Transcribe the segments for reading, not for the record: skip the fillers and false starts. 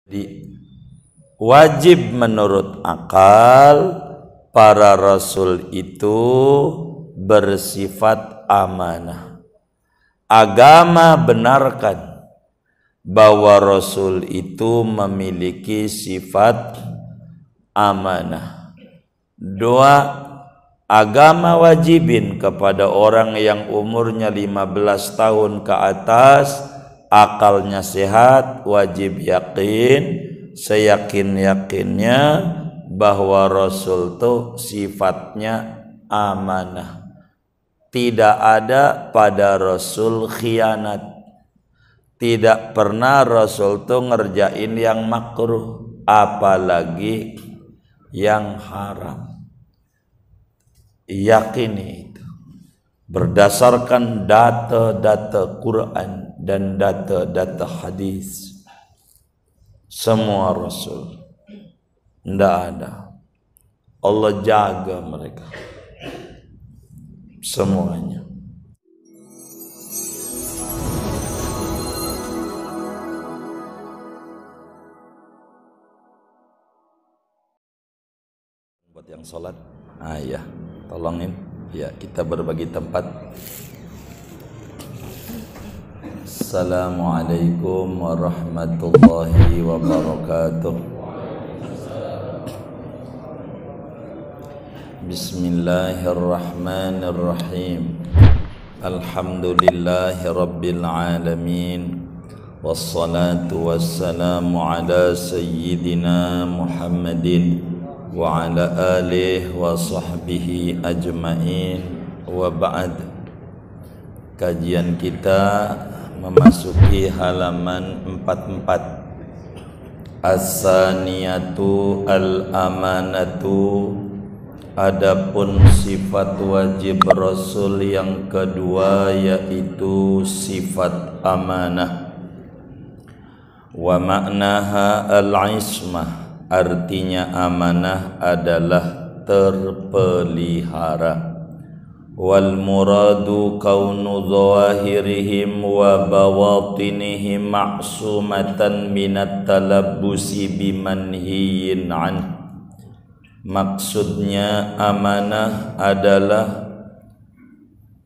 Jadi wajib menurut akal para rasul itu bersifat amanah. Agama benarkan bahwa rasul itu memiliki sifat amanah. Dua, agama wajibin kepada orang yang umurnya 15 tahun ke atas, akalnya sehat, wajib yakin, seyakin-yakinnya bahwa Rasul itu sifatnya amanah. Tidak ada pada Rasul khianat. Tidak pernah Rasul itu ngerjain yang makruh, apalagi yang haram. Yakini itu berdasarkan data-data Quran dan data-data hadis. Semua Rasul tidak ada, Allah jaga mereka semuanya. Buat yang sholat, ya tolongin ya, kita berbagi tempat. Assalamualaikum warahmatullahi wabarakatuh. Bismillahirrahmanirrahim. Alhamdulillahi rabbil alamin. Wassalatu wassalamu ala sayyidina Muhammadin wa ala alihi wa sahbihi ajma'in, wa ba'd. Kajian kita memasuki halaman 44. As-saniyatu al-amanatu. Adapun sifat wajib Rasul yang kedua yaitu sifat amanah. Wa ma'naha al-ismah. Artinya amanah adalah terpelihara. Wal muradu kaunu zawahirihim wa bawatinihim ma'sumatan minat talabbusi bimanhiyin an. Maksudnya amanah adalah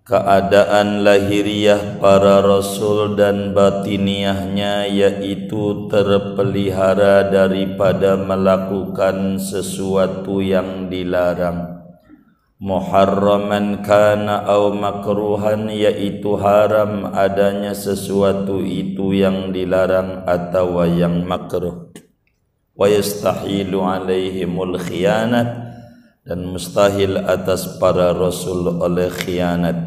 keadaan lahiriah para rasul dan batiniahnya, yaitu terpelihara daripada melakukan sesuatu yang dilarang. Muharraman kana au makruhan, yaitu haram adanya sesuatu itu yang dilarang atau yang makruh. Wa yastahilu alaihimul khiyanat, dan mustahil atas para rasul oleh khianat.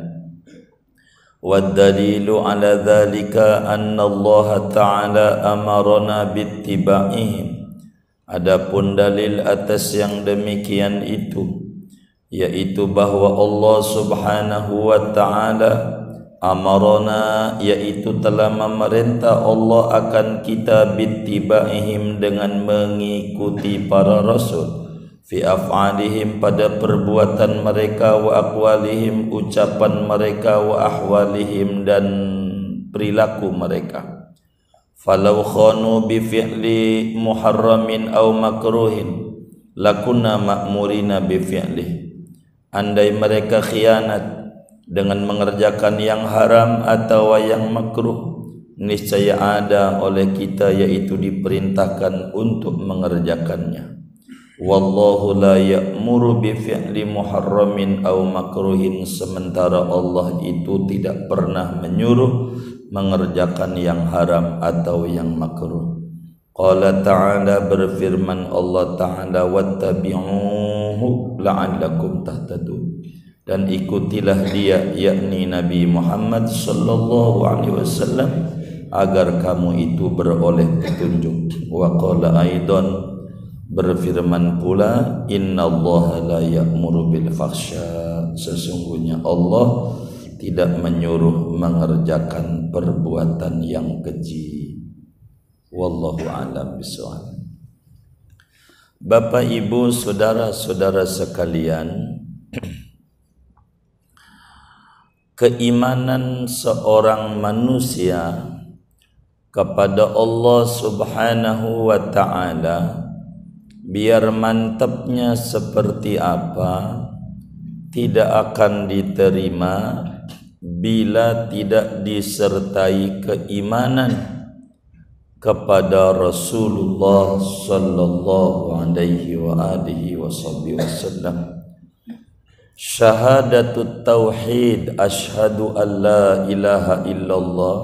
Waddalilu ala dhalika anna Allah ta'ala amarana bittiba'ihim. Adapun dalil atas yang demikian itu, yaitu bahwa Allah subhanahu wa ta'ala amarana, yaitu telah memerintah Allah akan kita bittiba'ihim, dengan mengikuti para rasul, fi af'alihim pada perbuatan mereka, wa aqwalihim ucapan mereka, wa ahwalihim dan perilaku mereka. Falau khanu bi fi'li muharramin aw makruhin lakunna ma'murina bi fi'lih. Andai mereka khianat dengan mengerjakan yang haram atau yang makruh, niscaya ada oleh kita, yaitu diperintahkan untuk mengerjakannya. Wallahu la ya'muru bi fi'li muharramin aw makruhin, sementara Allah itu tidak pernah menyuruh mengerjakan yang haram atau yang makruh. Qala ta'ala, berfirman Allah ta'ala, wattabi'uhu la'allakum tahtadun, dan ikutilah dia, yakni Nabi Muhammad sallallahu alaihi wasallam, agar kamu itu beroleh petunjuk. Wa qala aidan, berfirman pula, innallaha la ya'muru bil fahsya, sesungguhnya Allah tidak menyuruh mengerjakan perbuatan yang keji. Wallahu a'lam bishawab. Bapak, Ibu, saudara-saudara sekalian, keimanan seorang manusia kepada Allah Subhanahu wa ta'ala, biar mantapnya seperti apa, tidak akan diterima bila tidak disertai keimanan kepada Rasulullah sallallahu alaihi wa alihi wasallam. Syahadatut tauhid, asyhadu an la ilaha illallah,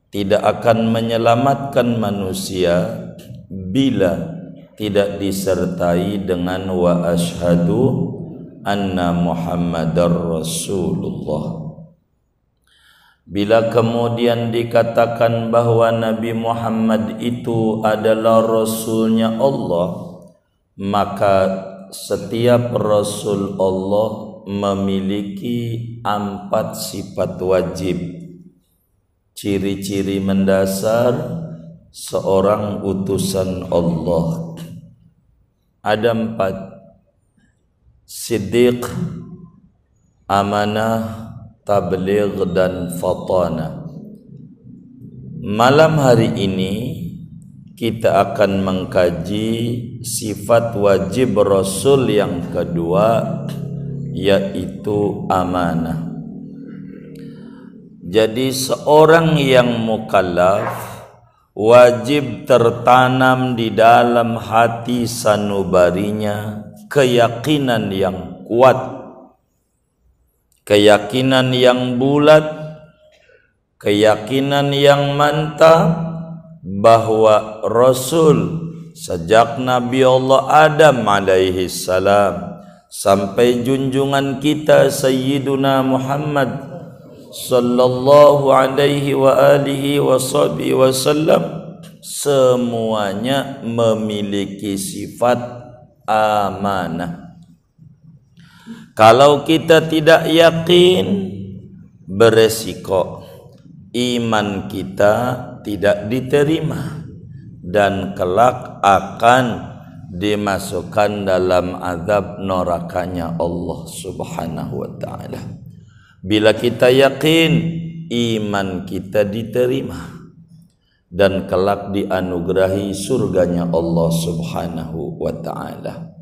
tidak akan menyelamatkan manusia bila tidak disertai dengan wa asyhadu anna Muhammadar Rasulullah. Bila kemudian dikatakan bahwa Nabi Muhammad itu adalah Rasulnya Allah, maka setiap Rasul Allah memiliki 4 sifat wajib, ciri-ciri mendasar seorang utusan Allah. Ada 4: siddiq, amanah, tabligh, dan fatana. Malam hari ini kita akan mengkaji sifat wajib Rasul yang kedua, yaitu amanah. Jadi seorang yang mukallaf wajib tertanam di dalam hati sanubarinya keyakinan yang kuat, keyakinan yang bulat, keyakinan yang mantap bahwa Rasul sejak Nabi Allah Adam alaihi salam sampai junjungan kita Sayyiduna Muhammad sallallahu alaihi wa alihi wasallam semuanya memiliki sifat amanah. Kalau kita tidak yakin, beresiko iman kita tidak diterima dan kelak akan dimasukkan dalam azab nerakanya Allah Subhanahu wa ta'ala. Bila kita yakin, iman kita diterima dan kelak dianugerahi surganya Allah Subhanahu wa ta'ala.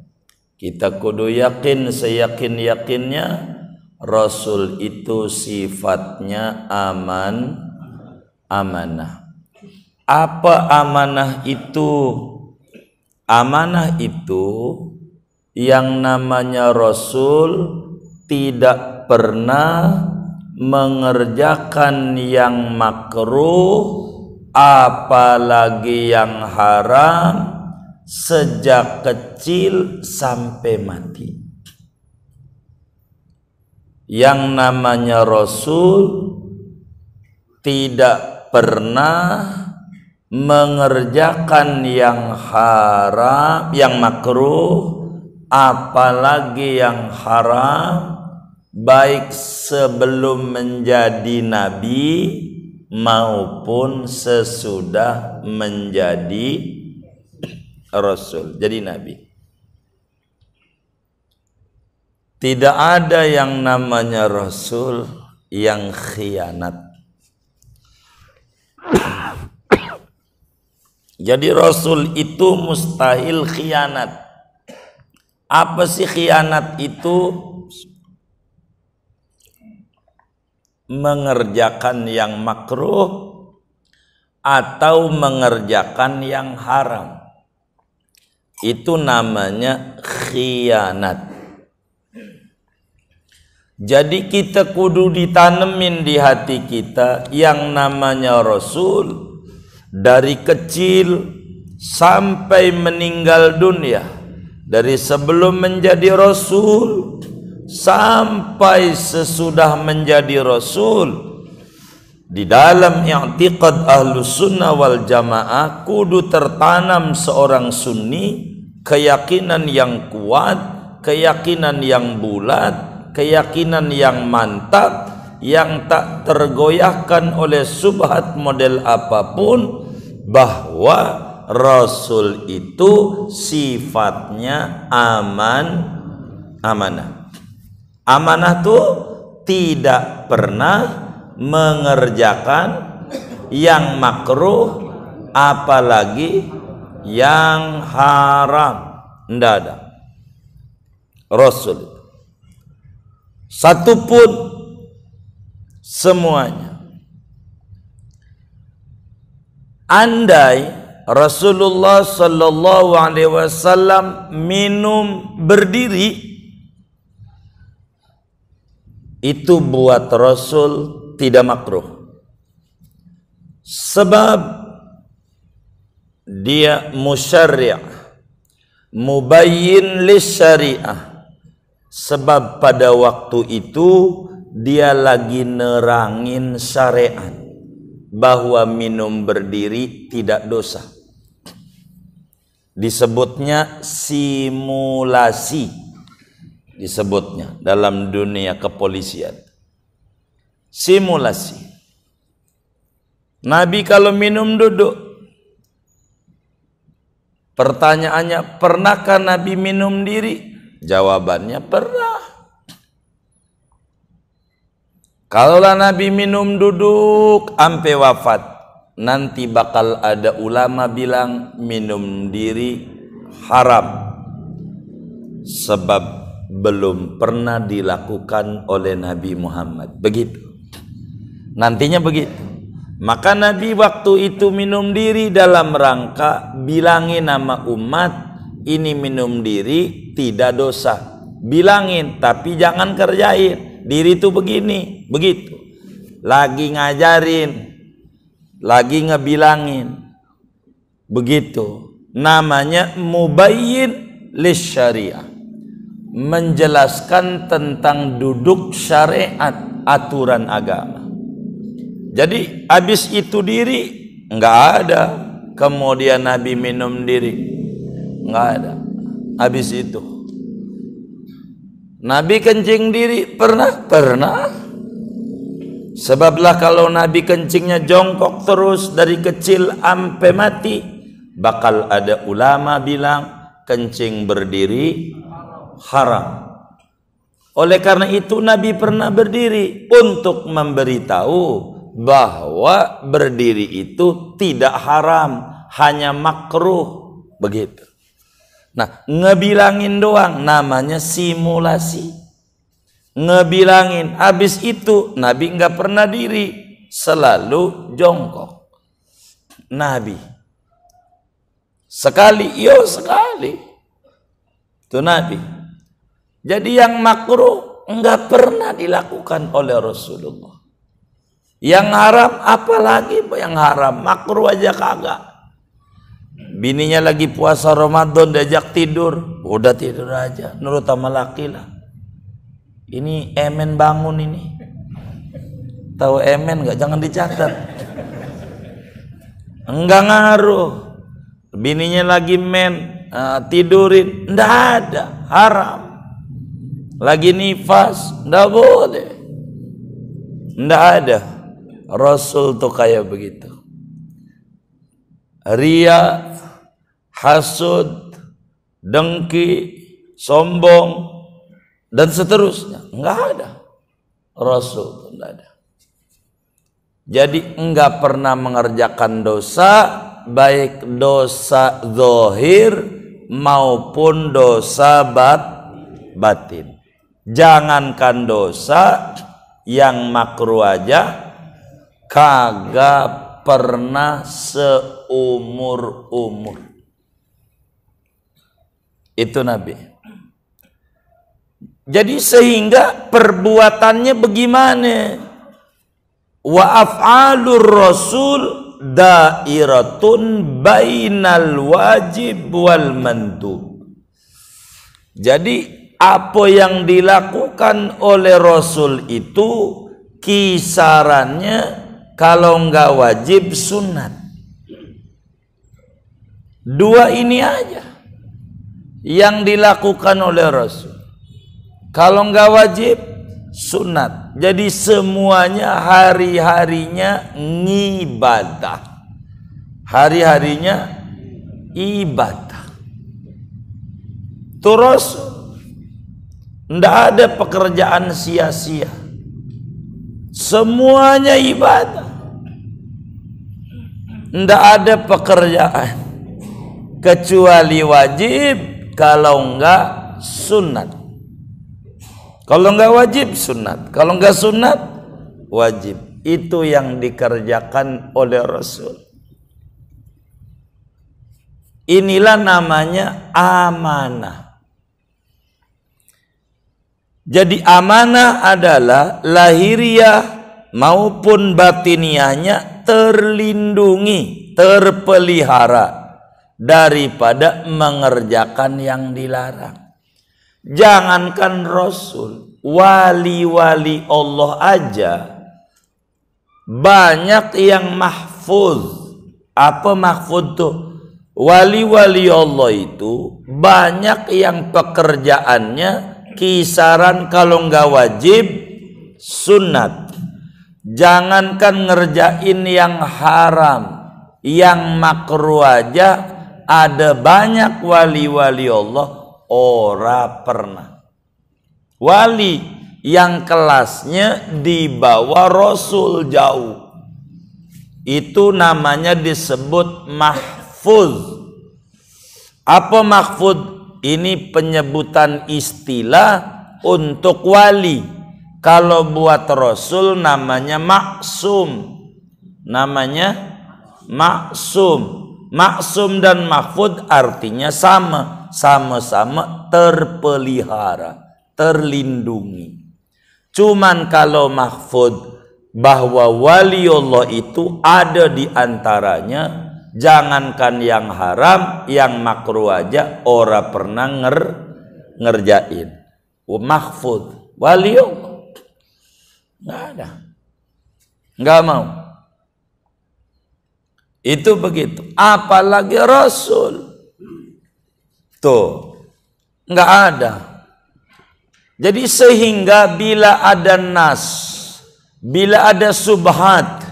Kita kudu yakin seyakin-yakinnya Rasul itu sifatnya amanah. Apa amanah itu? Amanah itu yang namanya Rasul tidak pernah mengerjakan yang makruh apalagi yang haram sejak kecil sampai mati. Yang namanya Rasul tidak pernah mengerjakan yang haram, yang makruh, apalagi yang haram, baik sebelum menjadi nabi maupun sesudah menjadi Rasul, jadi nabi. Tidak ada yang namanya Rasul yang khianat. Jadi Rasul itu mustahil khianat. Apa sih khianat itu? Mengerjakan yang makruh atau mengerjakan yang haram. Itu namanya khianat. Jadi kita kudu ditanemin di hati kita yang namanya Rasul dari kecil sampai meninggal dunia, dari sebelum menjadi Rasul sampai sesudah menjadi Rasul. Di dalam i'tiqad Ahlus Sunnah wal Jamaah kudu tertanam seorang Sunni keyakinan yang kuat, keyakinan yang bulat, keyakinan yang mantap, yang tak tergoyahkan oleh subhat model apapun, bahwa Rasul itu sifatnya amanah. Amanah itu tidak pernah mengerjakan yang makruh, apalagi yang haram. Tidak ada Rasul itu. Satu pun, semuanya. Andai Rasulullah sallallahu alaihi wasallam minum berdiri, itu buat Rasul tidak makruh. Sebab dia musyarri', mubayyin lisyari'ah. Sebab pada waktu itu dia lagi nerangin syariat bahwa minum berdiri tidak dosa. Disebutnya simulasi, disebutnya dalam dunia kepolisian. Simulasi. Nabi kalau minum duduk. Pertanyaannya, pernahkah Nabi minum diri? Jawabannya pernah. Kalaulah Nabi minum duduk sampai wafat, nanti bakal ada ulama bilang minum diri haram. Sebab belum pernah dilakukan oleh Nabi Muhammad. Begitu. Nantinya begitu. Maka Nabi waktu itu minum diri dalam rangka bilangin nama umat, ini minum diri tidak dosa. Bilangin, tapi jangan kerjain. Diri itu begini, begitu. Lagi ngajarin, lagi ngebilangin. Begitu. Namanya mubayyin lisyariah. Menjelaskan tentang duduk syariat, aturan agama. Jadi habis itu diri enggak ada. Kemudian Nabi minum diri, enggak ada. Habis itu Nabi kencing diri pernah? Pernah. Sebablah kalau Nabi kencingnya jongkok terus dari kecil sampai mati, bakal ada ulama bilang kencing berdiri haram. Oleh karena itu Nabi pernah berdiri untuk memberitahu bahwa berdiri itu tidak haram, hanya makruh. Begitu. Nah, ngebilangin doang namanya simulasi. Ngebilangin, habis itu Nabi nggak pernah diri, selalu jongkok. Nabi sekali, sekali. Itu Nabi. Jadi yang makruh nggak pernah dilakukan oleh Rasulullah. Yang haram apalagi yang haram, makruh aja kagak. Bininya lagi puasa Ramadan diajak tidur, udah tidur aja, nurut sama laki lah. Ini emen bangun ini. Tahu emen nggak? Jangan dicatat. Enggak ngaruh. Bininya lagi tidurin, ndak ada, haram. Lagi nifas, ndak boleh. Ndak ada. Rasul tuh kayak begitu. Ria, hasud, dengki, sombong, dan seterusnya. Enggak ada. Rasul tuh enggak ada. Jadi enggak pernah mengerjakan dosa, baik dosa zahir maupun dosa batin. Jangankan dosa yang makruh aja kagak pernah seumur-umur. Itu Nabi. Jadi sehingga perbuatannya bagaimana? Wa af'alur rasul dairatun bainal wajib wal mandub. Jadi apa yang dilakukan oleh Rasul itu kisarannya kalau enggak wajib sunat. Dua ini aja yang dilakukan oleh Rasul. Kalau enggak wajib sunat. Jadi semuanya hari-harinya ngibadah. Hari-harinya ibadah. Terus enggak ada pekerjaan sia-sia. Semuanya ibadah. Ndak ada pekerjaan kecuali wajib, kalau enggak sunat. Kalau enggak wajib sunat, kalau enggak sunat wajib. Itu yang dikerjakan oleh Rasul. Inilah namanya amanah. Jadi amanah adalah lahiriah maupun batiniahnya terlindungi, terpelihara daripada mengerjakan yang dilarang. Jangankan Rasul, wali-wali Allah aja banyak yang mahfuz. Apa mahfuz tuh? Wali-wali Allah itu banyak yang pekerjaannya kisaran kalau nggak wajib sunat. Jangankan ngerjain yang haram, yang makruh aja ada banyak wali-wali Allah ora pernah. Wali yang kelasnya di bawah Rasul jauh, itu namanya disebut mahfuz. Apa mahfuz? Ini penyebutan istilah untuk wali. Kalau buat Rasul namanya maksum. Namanya maksum. Maksum dan mahfuz artinya sama. Sama-sama terpelihara, terlindungi. Cuman kalau mahfuz bahwa wali Allah itu ada di antaranya, jangankan yang haram, yang makruh aja ora pernah ngerjain. Mahfuz wali Allah nggak ada, nggak mau. Itu begitu. Apalagi Rasul tuh nggak ada. Jadi sehingga bila ada nas, bila ada subhat,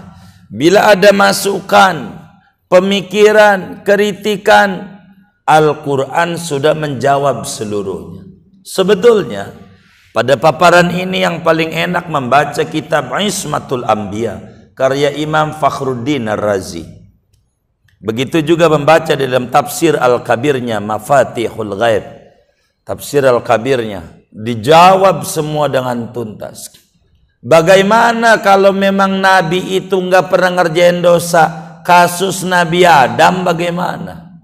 bila ada masukan, pemikiran, kritikan, Al-Quran sudah menjawab seluruhnya. Sebetulnya pada paparan ini yang paling enak membaca kitab Ismatul Anbiya karya Imam Fakhruddin Ar-Razi. Begitu juga membaca dalam tafsir Al-Kabirnya Mafatihul Ghaib. Tafsir Al-Kabirnya dijawab semua dengan tuntas. Bagaimana kalau memang Nabi itu nggak pernah ngerjain dosa? Kasus Nabi Adam bagaimana?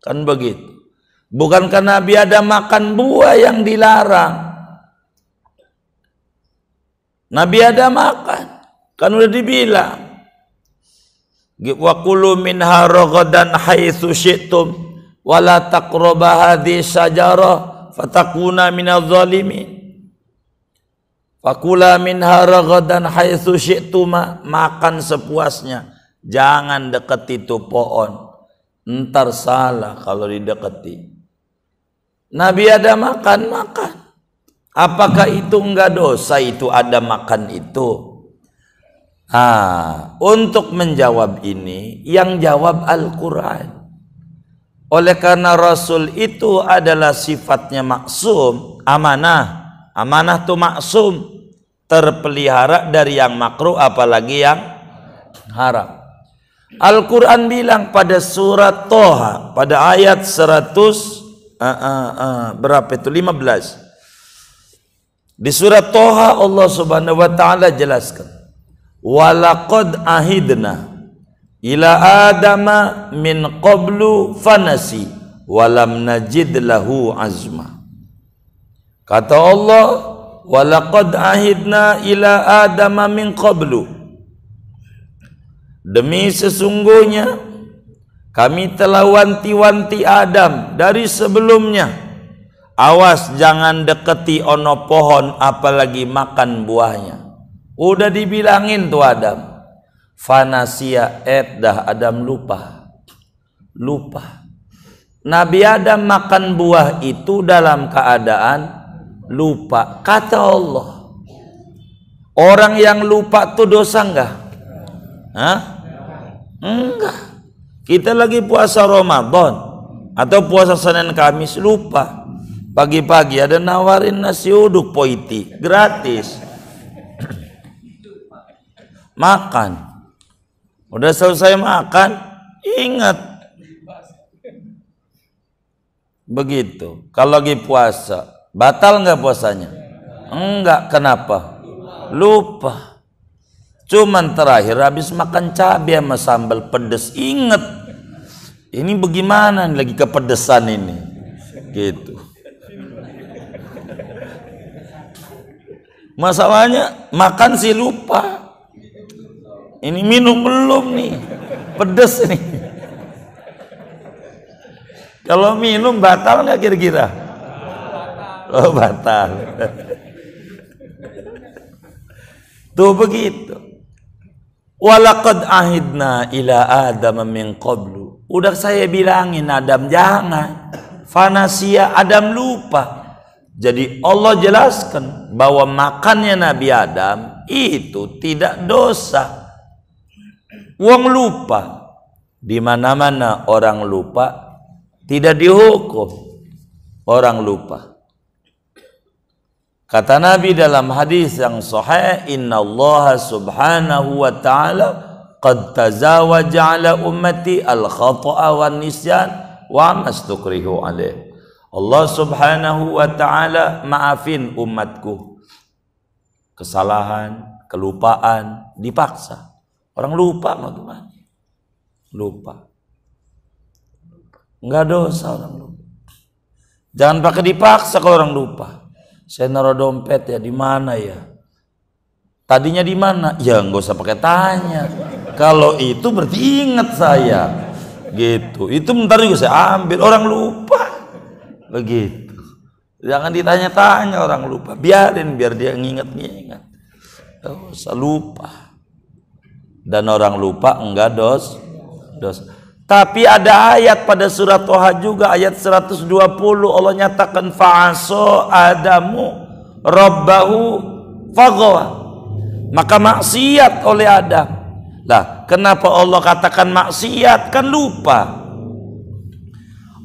Kan begitu. Bukankah Nabi Adam makan buah yang dilarang? Nabi Adam makan, kan udah dibilang. Wa kulu minha ragadan haitsu syi'tum wa la taqrabu hadhihi syajarah fatakuna minadh dhalimin. Fakula minha ragadan haitsu syi'tuma, makan sepuasnya. Jangan deketi itu pohon. Ntar salah kalau dideketi. Nabi Adam makan. Apakah itu enggak dosa itu ada makan itu? Untuk menjawab ini yang jawab Al-Quran. Oleh karena Rasul itu adalah sifatnya maksum, amanah. Amanah itu maksum, terpelihara dari yang makruh apalagi yang haram. Al-Quran bilang pada surat Toha pada ayat 100 berapa itu 15. Di surat Toha Allah Subhanahu wa taala jelaskan, walaqad ahidna ila adama min qablu fanasi walam najid lahu azma. Kata Allah, walaqad ahidna ila adama min qablu, demi sesungguhnya kami telah wanti-wanti Adam dari sebelumnya. Awas jangan deketi ono pohon apalagi makan buahnya. Udah dibilangin tuh Adam. Fanasia dah Adam lupa. Nabi Adam makan buah itu dalam keadaan lupa. Kata Allah, orang yang lupa tuh dosa enggak? Enggak. Kita lagi puasa Ramadan atau puasa Senin Kamis lupa. Pagi-pagi ada nawarin nasi uduk poiti gratis. Makan. Udah selesai makan, ingat. Begitu. Kalau lagi puasa, batal nggak puasanya? Enggak. Kenapa? Lupa. Cuman terakhir habis makan cabai sama sambal pedes, ingat. Ini bagaimana lagi kepedesan ini? Gitu. Masalahnya makan sih lupa. Ini minum belum nih, pedes nih. Kalau minum batal nggak kira-kira? Oh batal. Tuh begitu. Walaqad ahidna ila Adam min qablu. Udah saya bilangin Adam jangan. Fanasia, Adam lupa. Jadi Allah jelaskan bahwa makannya Nabi Adam itu tidak dosa. Wong lupa, di mana-mana orang lupa tidak dihukum. Orang lupa. Kata Nabi dalam hadis yang sahih, Inna Allah subhanahu wa ta'ala qad tazawaja ala ummati al-khata'a wan nisyan wa mastukrihu alaih. Allah subhanahu wa ta'ala maafin umatku kesalahan, kelupaan, dipaksa. Orang lupa mau gimana? Lupa. Enggak dosa orang lupa. Jangan pakai dipaksa kalau orang lupa. Saya naruh dompet ya di mana ya? Tadinya di mana? Ya enggak usah pakai tanya. Kalau itu berarti ingat saya. Gitu. Itu bentar juga saya ambil. Orang lupa. Begitu. Jangan ditanya-tanya orang lupa. Biarin biar dia nginget-nginget. Dosa lupa. Dan orang lupa enggak dosa. Tapi ada ayat pada surat Toha juga ayat 120 Allah nyatakan fa'aso Adamu Rabbahu faghawa. Maka maksiat oleh Adam. Lah, kenapa Allah katakan maksiat? Kan lupa.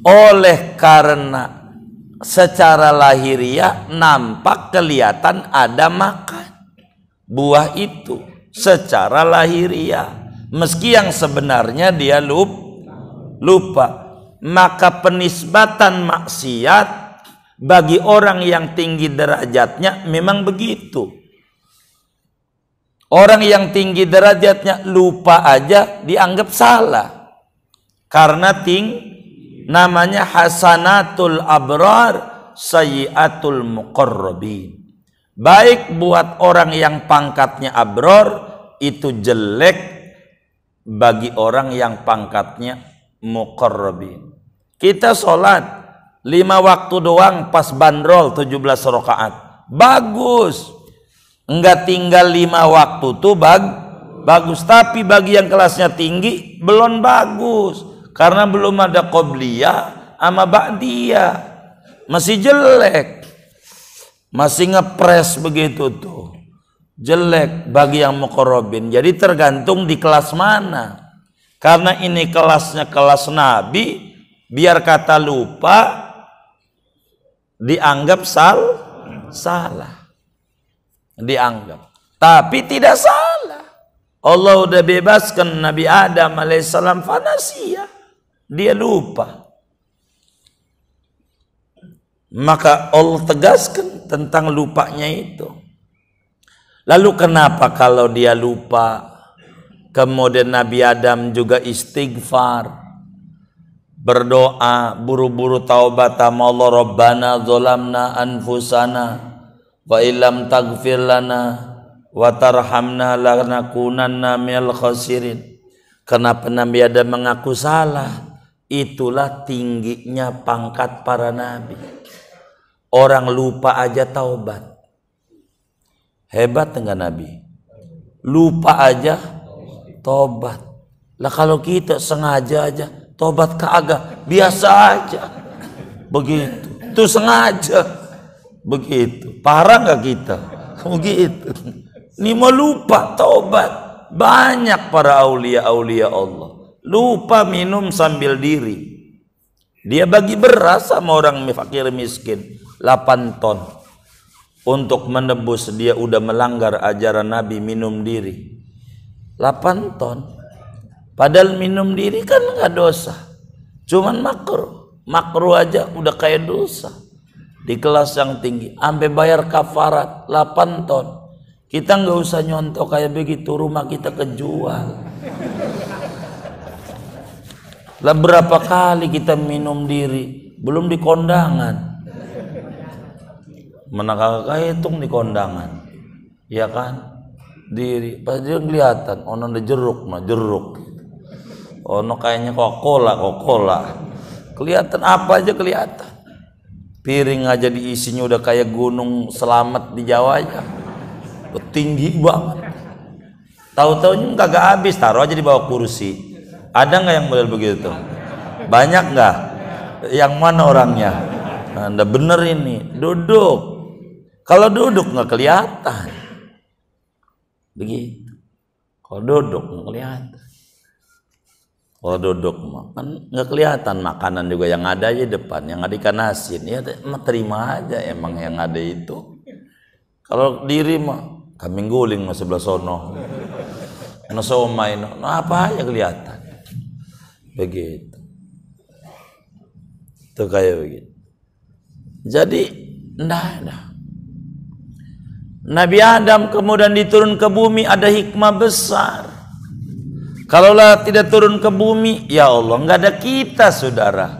Oleh karena secara lahiriah nampak kelihatan Adam makan buah itu secara lahiriah, meski yang sebenarnya dia lupa. Maka penisbatan maksiat bagi orang yang tinggi derajatnya memang begitu. Orang yang tinggi derajatnya lupa aja dianggap salah. Karena namanya hasanatul abrar sayyiatul muqarrabin. Baik buat orang yang pangkatnya abrar itu jelek bagi orang yang pangkatnya muqarrabin. Kita sholat 5 waktu doang pas bandrol 17 rakaat. Bagus. Enggak tinggal 5 waktu tuh bagus. Tapi bagi yang kelasnya tinggi belum bagus. Karena belum ada qobliyah sama ba'diyah. Masih jelek. Masih ngepres begitu tuh. Jelek bagi yang muqarrabin. Jadi tergantung di kelas mana. Karena ini kelasnya kelas Nabi, biar kata lupa dianggap salah. Dianggap. Tapi tidak salah. Allah udah bebaskan Nabi Adam alaihissalam fanasia. Dia lupa. Maka Allah tegaskan tentang lupanya itu. Lalu kenapa kalau dia lupa, kemudian Nabi Adam juga istighfar, berdoa, buru-buru taubat sama Allah, Rabbana zolamna anfusana wa illam taghfir lana wa tarhamna lanakunanna minal khasirin. Kenapa Nabi Adam mengaku salah? Itulah tingginya pangkat para nabi. Orang lupa aja taubat. Hebat enggak Nabi? Lupa aja tobat. Lah kalau kita sengaja aja tobat kagak, biasa aja. Begitu. Itu sengaja. Begitu. Parah enggak kita? Begitu. Ini mau lupa tobat. Banyak para aulia-aulia Allah lupa minum sambil diri. Dia bagi beras sama orang fakir miskin 8 ton. Untuk menebus dia udah melanggar ajaran Nabi minum diri 8 ton. Padahal minum diri kan nggak dosa, cuman makruh aja udah kayak dosa. Di kelas yang tinggi, sampai bayar kafarat 8 ton. Kita nggak usah nyontok kayak begitu, rumah kita kejual. Lah berapa kali kita minum diri, belum di kondangan. Mana kakak hitung di kondangan, ya kan? Diri, pas dia kelihatan, ono ada jeruk, ono kayaknya Coca-Cola, kelihatan apa aja kelihatan. Piring aja diisinya udah kayak gunung Selamat di Jawa aja, tinggi banget. Tahu-tahunya kagak habis, taruh aja di bawah kursi. Ada nggak yang model begitu? Banyak nggak? Yang mana orangnya? Anda bener ini, duduk. Kalau duduk nggak kelihatan, begitu. Kalau duduk nggak kelihatan. Kalau duduk kan nggak kelihatan, makanan juga yang ada aja depan, yang ada ikan asin, ya terima aja emang yang ada itu. Kalau diri mah kambing guling mah sebelah sono, somai, apa aja kelihatan, begitu. Itu kayak begitu. Jadi ndak ada. Nabi Adam kemudian diturun ke bumi, ada hikmah besar. Kalaulah tidak turun ke bumi, ya Allah, nggak ada kita, saudara.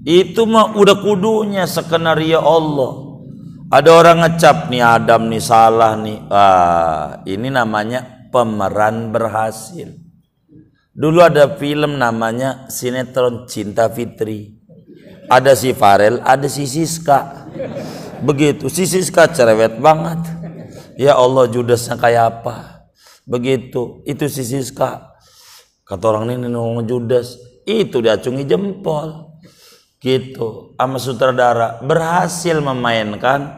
Itu mah udah kudunya skenario Allah. Ada orang ngecap nih Adam nih salah nih. Ini namanya pemeran berhasil. Dulu ada film namanya sinetron Cinta Fitri. Ada si Farel, ada si Siska. Begitu, si Siska cerewet banget. Ya Allah, judasnya kayak apa? Begitu, itu si Siska. Kata orang ini ngomong Judas, itu diacungi jempol. Gitu, sama sutradara berhasil memainkan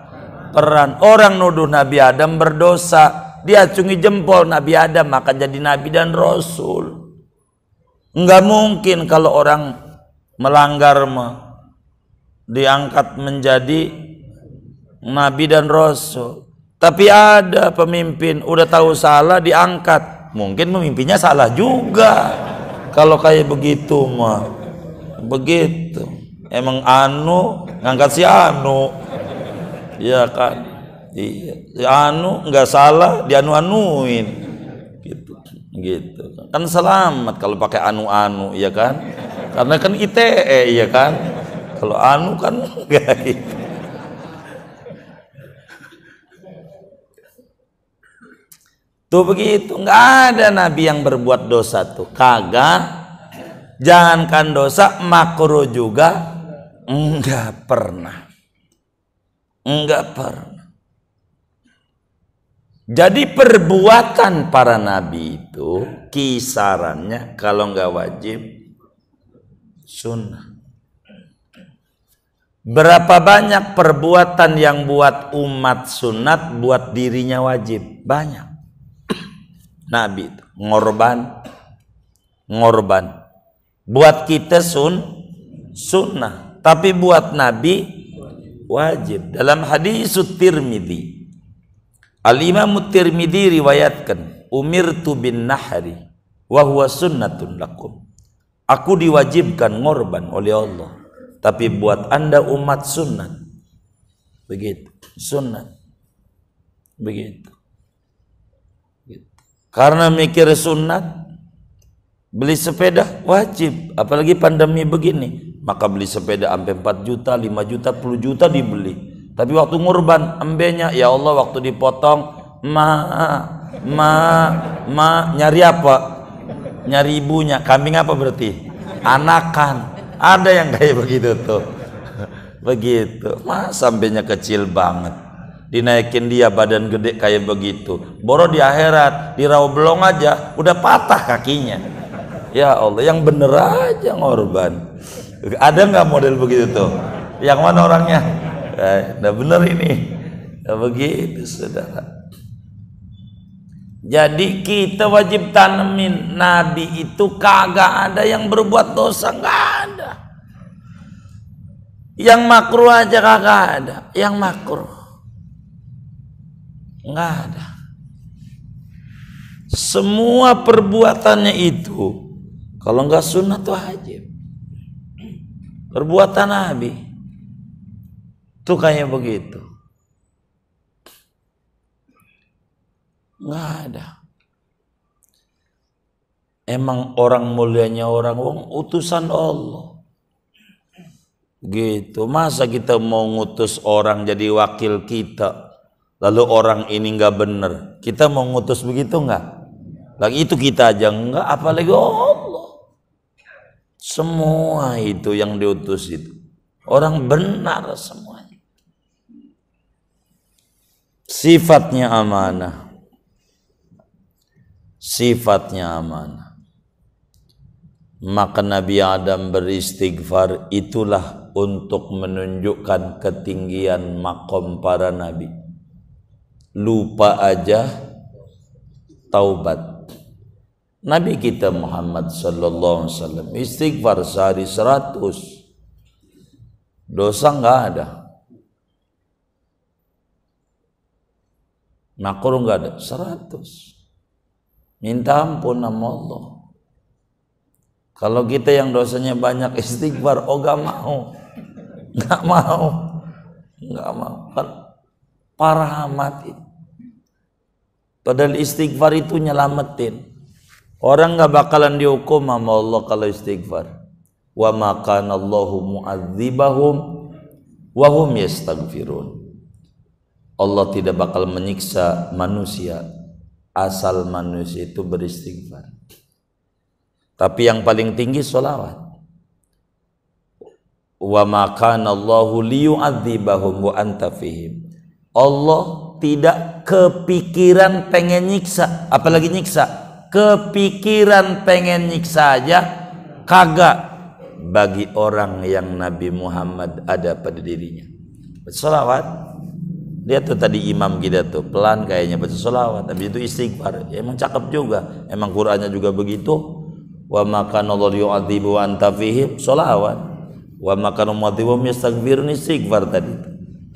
peran. Orang nuduh Nabi Adam berdosa, diacungi jempol, Nabi Adam akan jadi nabi dan rasul. Enggak mungkin kalau orang melanggar diangkat menjadi nabi dan rasul. Tapi ada pemimpin udah tahu salah diangkat. Mungkin pemimpinnya salah juga. Kalau kayak begitu mah begitu. Emang ngangkat si ya kan? Iya. Si nggak salah, dianu-anuin. Gitu. Kan selamat kalau pakai anu, ya kan? Karena kan ITE, ya kan? Kalau kan enggak gitu. Tuh begitu, nggak ada nabi yang berbuat dosa tuh, kagak. Jangankan dosa, makruh juga enggak pernah. Jadi perbuatan para nabi itu kisarannya kalau nggak wajib sunnah. Berapa banyak perbuatan yang buat umat sunat, buat dirinya wajib? Banyak. Nabi itu ngorban buat kita sunnah, tapi buat Nabi wajib. Dalam hadis Tirmidzi, Al-Imam Tirmidzi riwayatkan, umirtu bin nahri wa huwa sunnatun lakum. Aku diwajibkan ngorban oleh Allah, tapi buat Anda umat sunnah. Begitu, sunnah. Begitu. Karena mikir sunat, beli sepeda wajib, apalagi pandemi begini, maka beli sepeda sampai 4 juta, 5 juta, 10 juta dibeli. Tapi waktu ngurban, embenya, ya Allah waktu dipotong, nyari apa? Nyari ibunya. Kambing apa berarti? Anakan. Ada yang kayak begitu tuh. Begitu. Sampainya kecil banget. Dinaikin dia badan gede kayak begitu, boro di akhirat di rawa belong aja udah patah kakinya. Ya Allah, yang bener aja ngorban. Ada nggak model begitu tuh? Yang mana orangnya? Nah bener ini, nah, begitu saudara. Jadi kita wajib tanemin, nabi itu kagak ada yang berbuat dosa, nggak ada. Yang makruh aja kagak ada, yang makruh nggak ada. Semua perbuatannya itu Kalau enggak sunnah tuh wajib. Perbuatan Nabi tuh kayak begitu. Nggak ada. Emang orang mulianya orang utusan Allah. Gitu. Masa kita mau ngutus orang jadi wakil kita, lalu orang ini nggak bener, kita mau ngutus begitu nggak? Lagi itu kita aja nggak, apalagi Allah. Semua itu yang diutus itu orang benar semuanya. Sifatnya amanah. Sifatnya amanah. Maka Nabi Adam beristighfar itulah untuk menunjukkan ketinggian makom para nabi. Lupa aja taubat. Nabi kita Muhammad sallallahu alaihi wasallam istighfar sehari 100. Dosa nggak ada. Makruh nggak ada, 100. Minta ampun sama Allah. Kalau kita yang dosanya banyak istighfar, gak mau. Gak mau. Gak mau. Kan parah amat itu. Padahal istighfar itu nyelamatin. Orang gak bakalan dihukum sama Allah kalau istighfar. Wa ma kana Allahu mu'adzibahum wa hum yastaghfirun. Allah tidak bakal menyiksa manusia asal manusia itu beristighfar. Tapi yang paling tinggi sholawat. Wa ma kana Allahu liyu'adzibahum wa anta fihim. Allah tidak kepikiran pengen nyiksa, apalagi nyiksa. Kepikiran pengen nyiksa aja kagak bagi orang yang Nabi Muhammad ada pada dirinya. Sholawat. Dia tuh tadi imam kita tuh pelan kayaknya baca sholawat, tapi itu istighfar. Ya, emang cakep juga. Emang Qur'annya juga begitu. Wa makana Allah yu'adzibu wa anta fihim, sholawat. Wa makana mu'adzibum yastaghfirun, istighfar tadi.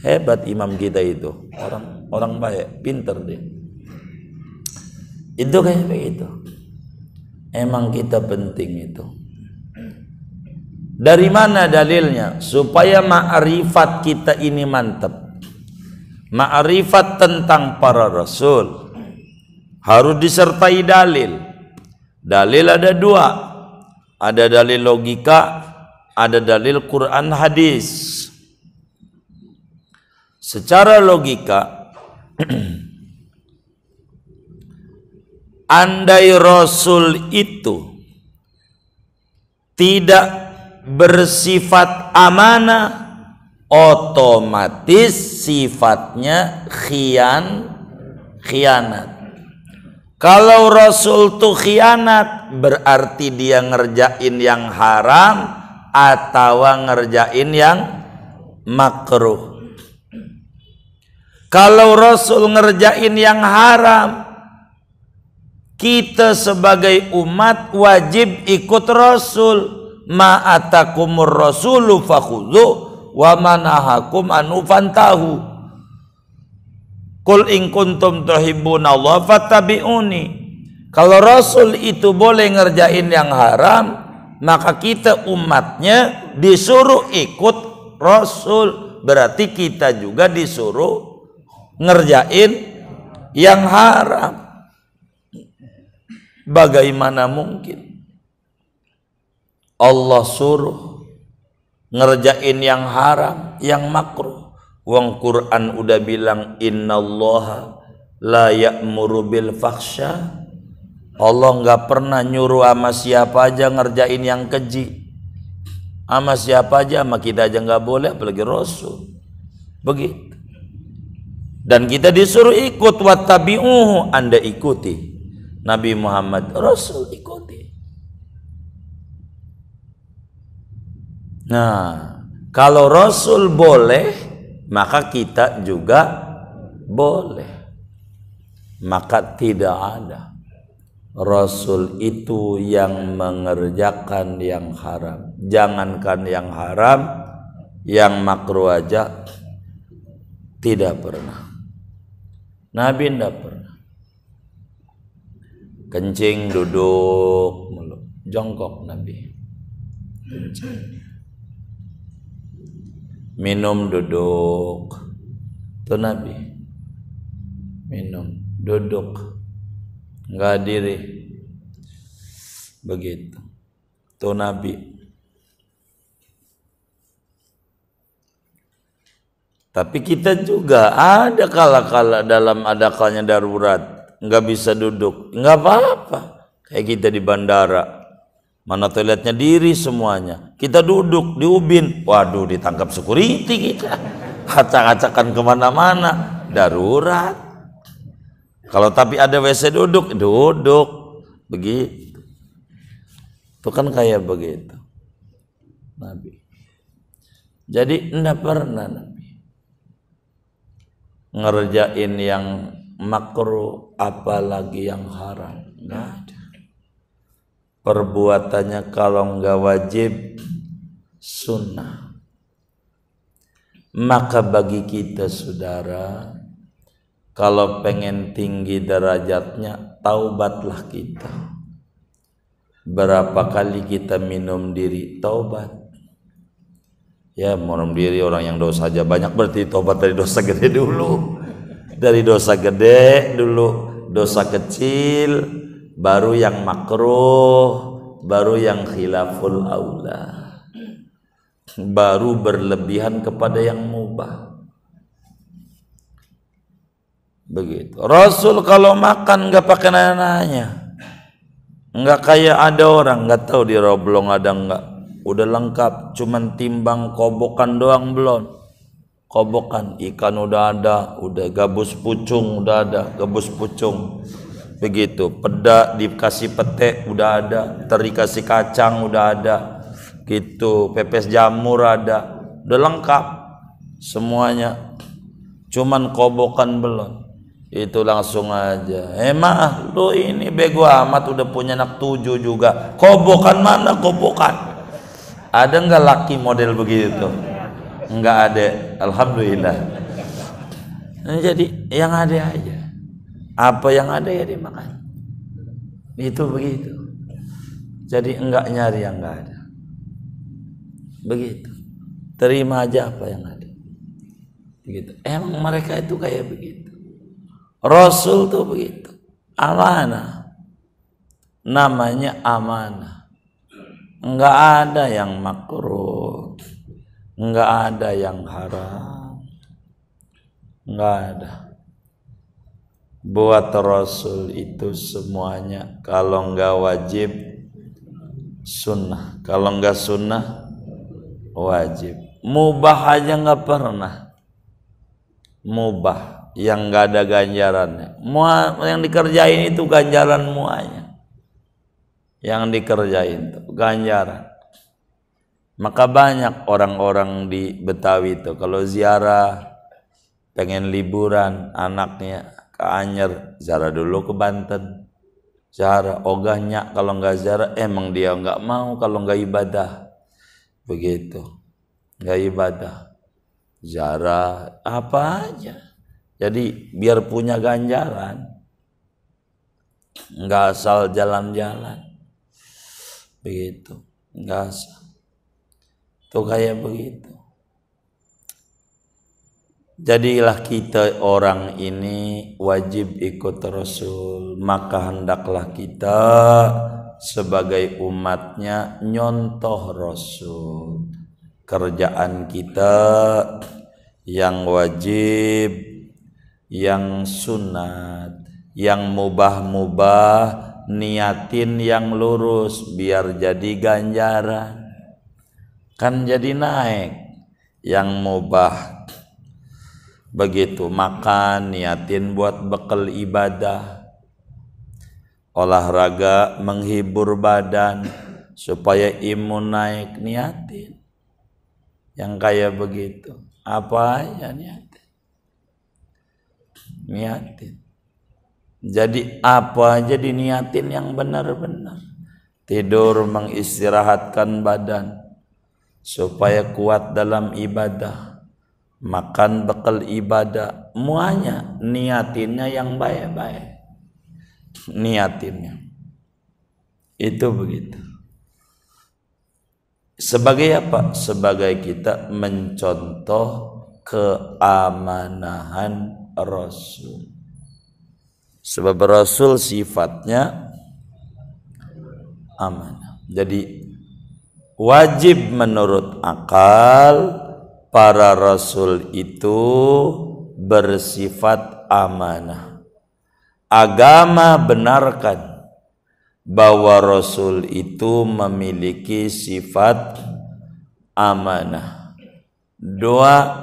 Hebat imam kita itu. Orang baik, pinter dia. Itu kayak begitu. Emang kita penting itu. Dari mana dalilnya? Supaya ma'rifat kita ini mantap. Ma'rifat tentang para rasul harus disertai dalil. Dalil ada dua. Ada dalil logika, ada dalil Quran hadis. Secara logika andai rasul itu tidak bersifat amanah, otomatis sifatnya khianat. Kalau Rasul tuh khianat, berarti dia ngerjain yang haram atau ngerjain yang makruh. Kalau Rasul ngerjain yang haram, kita sebagai umat wajib ikut Rasul. Ma'atakumur rasulu fakhudhu wa manahakum anu fantahu. Qul in kuntum tuhibbunallah fattabi'uni. Kalau Rasul itu boleh ngerjain yang haram, maka kita umatnya disuruh ikut Rasul. Berarti kita juga disuruh ngerjain yang haram. Bagaimana mungkin Allah suruh ngerjain yang haram, yang makruh? Wong Quran udah bilang innallaha la ya'muru bil fakhsya. Allah nggak pernah nyuruh sama siapa aja ngerjain yang keji. Sama siapa aja, sama kita aja nggak boleh, apalagi Rasul. Begitu. Dan kita disuruh ikut, wattabi'uhu, Anda ikuti Nabi Muhammad, Rasul ikuti. Nah, kalau Rasul boleh, maka kita juga boleh. Maka tidak ada Rasul itu yang mengerjakan yang haram. Jangankan yang haram, yang makruh aja tidak pernah. Nabi tidak pernah. Kencing duduk mulu. jongkok Nabi. Minum duduk. Tuh Nabi. Minum duduk. Enggak diri. Begitu. Tuh Nabi. Tapi kita juga ada kala-kala dalam adakalnya darurat, nggak bisa duduk, nggak apa-apa. Kayak kita di bandara, mana toiletnya diri semuanya, kita duduk di ubin, waduh ditangkap security kita, acak-acakan kemana-mana, darurat. Kalau tapi ada WC duduk, begitu. Itu kan kayak begitu, Nabi. Jadi enggak pernah Nabi ngerjain yang makruh apalagi yang haram, nggak ada. Perbuatannya kalau nggak wajib sunnah. Maka bagi kita saudara, kalau pengen tinggi derajatnya, taubatlah kita. Berapa kali kita minum diri taubat? Ya, minum diri orang yang dosa aja banyak, berarti tobat dari dosa gede dulu. Dari dosa gede dulu, dosa kecil, baru yang makruh, baru yang khilaful aula, baru berlebihan kepada yang mubah. Begitu. Rasul kalau makan nggak pakai nanya, nggak kayak ada orang nggak tahu di Roblong ada nggak. Udah lengkap, cuman timbang kobokan doang belum. Kobokan ikan udah ada, udah gabus pucung udah ada, gabus pucung. Begitu, peda dikasih pete udah ada, teri kasih kacang udah ada. Gitu, pepes jamur ada. Udah lengkap semuanya. Cuman kobokan belum. Itu langsung aja. Mah, lu ini bego amat udah punya anak 7 juga. Kobokan mana kobokan? Ada nggak laki model begitu? Nggak ada, alhamdulillah. Jadi yang ada aja, apa yang ada ya dimakan. Itu begitu. Jadi enggak nyari yang nggak ada. Begitu. Terima aja apa yang ada. Begitu. Emang mereka itu kayak begitu. Rasul tuh begitu. Amanah. Namanya amanah. Enggak ada yang makruh, enggak ada yang haram, enggak ada. Buat Rasul itu semuanya kalau enggak wajib sunnah, kalau enggak sunnah wajib. Mubah aja enggak pernah. Mubah yang enggak ada ganjarannya. Yang dikerjain itu ganjaran muanya. Yang dikerjain tuh ganjaran. Maka banyak orang-orang di Betawi itu kalau ziarah pengen liburan anaknya ke Anyer, ziarah dulu ke Banten, ziarah ogahnya. Kalau nggak ziarah emang dia nggak mau kalau nggak ibadah. Begitu, nggak ibadah, ziarah apa aja. Jadi biar punya ganjaran, nggak asal jalan-jalan. Begitu, enggak asal. Tuh kayak begitu. Jadilah kita orang ini wajib ikut Rasul, maka hendaklah kita sebagai umatnya nyontoh Rasul. Kerjaan kita yang wajib, yang sunat, yang mubah-mubah, niatin yang lurus biar jadi ganjaran. Kan jadi naik yang mubah. Begitu makan niatin buat bekal ibadah, olahraga menghibur badan supaya imun naik, niatin yang kayak begitu. Apa aja niatin. Jadi apa aja diniatin yang benar-benar. Tidur mengistirahatkan badan supaya kuat dalam ibadah. Makan bekal ibadah, semuanya niatinnya yang baik-baik. Niatinnya. Itu begitu. Sebagai apa? Sebagai kita mencontoh keamanahan Rasul. Sebab Rasul sifatnya amanah. Jadi wajib menurut akal para Rasul itu bersifat amanah. Agama benarkan bahwa Rasul itu memiliki sifat amanah. Dua,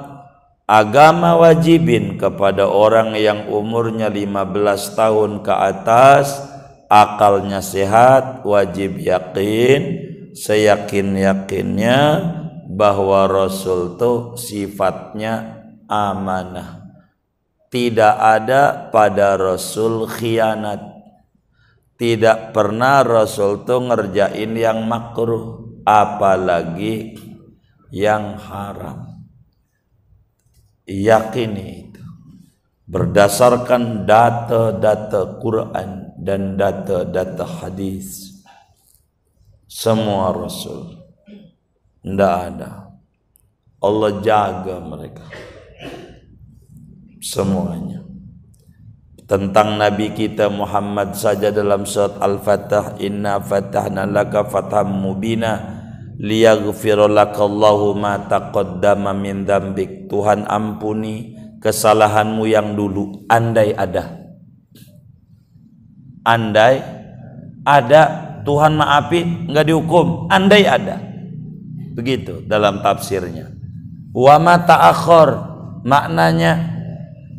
agama wajibin kepada orang yang umurnya 15 tahun ke atas, akalnya sehat, wajib yakin, seyakin-yakinnya bahwa Rasul itu sifatnya amanah. Tidak ada pada Rasul khianat. Tidak pernah Rasul itu ngerjain yang makruh, apalagi yang haram. Yakini itu berdasarkan data-data Quran dan data-data hadis. Semua Rasul tidak ada, Allah jaga mereka semuanya. Tentang Nabi kita Muhammad saja dalam surat Al-Fatah, inna fatahna laka fatham mubina liyaghfira lakallahu ma taqaddama min dzambik. Tuhan ampuni kesalahanmu yang dulu, andai ada. Andai ada, Tuhan maafi, enggak dihukum, andai ada. Begitu dalam tafsirnya. Wa ma ta'akhir, maknanya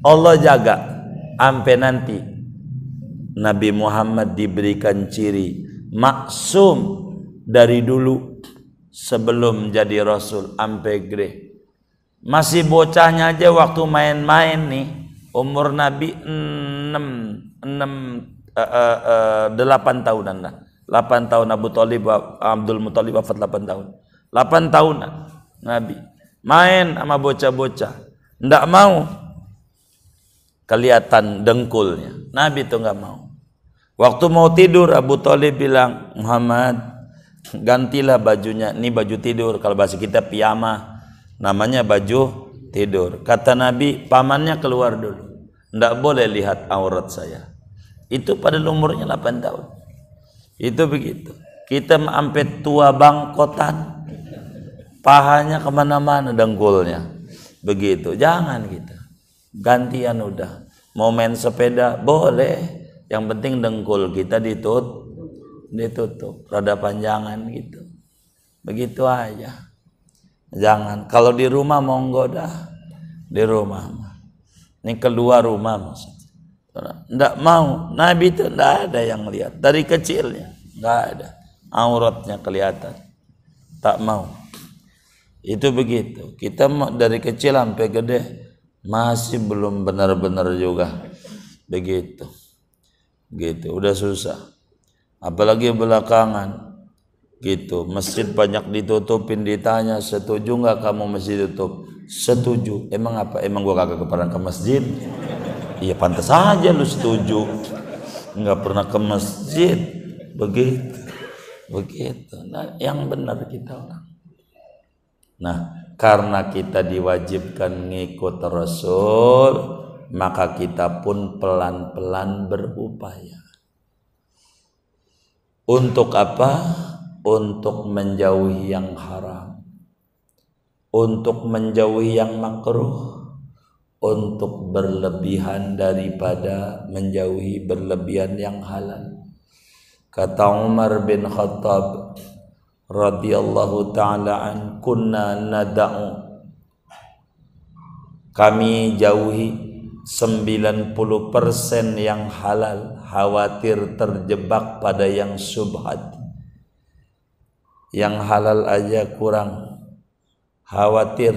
Allah jaga sampai nanti Nabi Muhammad diberikan ciri maksum dari dulu sebelum jadi Rasul sampai gede. Masih bocahnya aja waktu main-main nih, umur Nabi 8 tahunan lah. 8 tahun Abdul Muthalib wafat 8 tahun. 8 tahunan Nabi main sama bocah-bocah, ndak mau kelihatan dengkulnya. Nabi itu nggak mau. Waktu mau tidur Abu Thalib bilang, Muhammad gantilah bajunya, ini baju tidur, kalau bahasa kita piyama, namanya baju tidur. Kata Nabi, pamannya keluar dulu, ndak boleh lihat aurat saya. Itu pada umurnya 8 tahun. Itu begitu. Kita sampai tua bangkotan, pahanya kemana-mana dengkulnya. Begitu, jangan kita. Gantian udah. Mau main sepeda boleh, yang penting dengkul kita ditutup, rada panjangan gitu. Begitu aja. Jangan. Kalau di rumah monggo dah. Di rumah. Ini keluar rumah maksudnya. Nggak mau. Nabi itu nggak ada yang lihat dari kecilnya, nggak ada auratnya kelihatan, tak mau. Itu begitu. Kita dari kecil sampai gede masih belum benar-benar juga begitu. Gitu udah susah. Apalagi belakangan gitu, masjid banyak ditutupin, ditanya setuju nggak kamu masjid tutup? Setuju. Emang apa? Emang gua kagak pernah ke masjid? Iya pantas aja lu setuju, nggak pernah ke masjid. Begitu. Nah, yang benar kita orang. Nah, karena kita diwajibkan ngikut Rasul, maka kita pun pelan-pelan berupaya. Untuk apa? Untuk menjauhi yang haram, untuk menjauhi yang makruh, untuk berlebihan daripada menjauhi berlebihan yang halal. Kata Umar bin Khattab radhiyallahu ta'ala an, kunna nada'u, kami jauhi 90% yang halal, khawatir terjebak pada yang syubhat. Yang halal aja kurang, khawatir.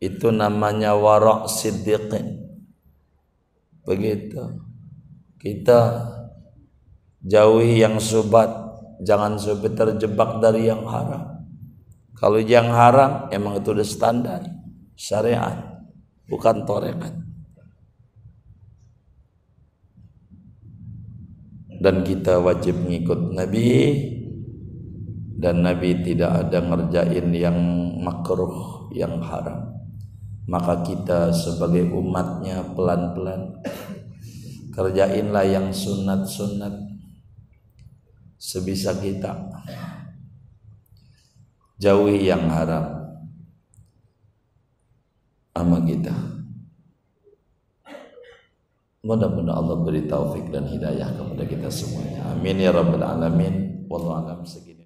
Itu namanya wara' siddiqin. Begitu. Kita jauhi yang syubhat, jangan sampai terjebak dari yang haram. Kalau yang haram emang itu udah standar syariat, bukan torekat. Dan kita wajib ngikut Nabi dan Nabi tidak ada ngerjain yang makruh, yang haram. Maka kita sebagai umatnya pelan-pelan kerjainlah yang sunat-sunat sebisa kita, jauhi yang haram sama kita. Mudah-mudahan Allah beri taufik dan hidayah kepada kita semuanya. Amin ya rabbal alamin. Wallahu a'lam. Segini.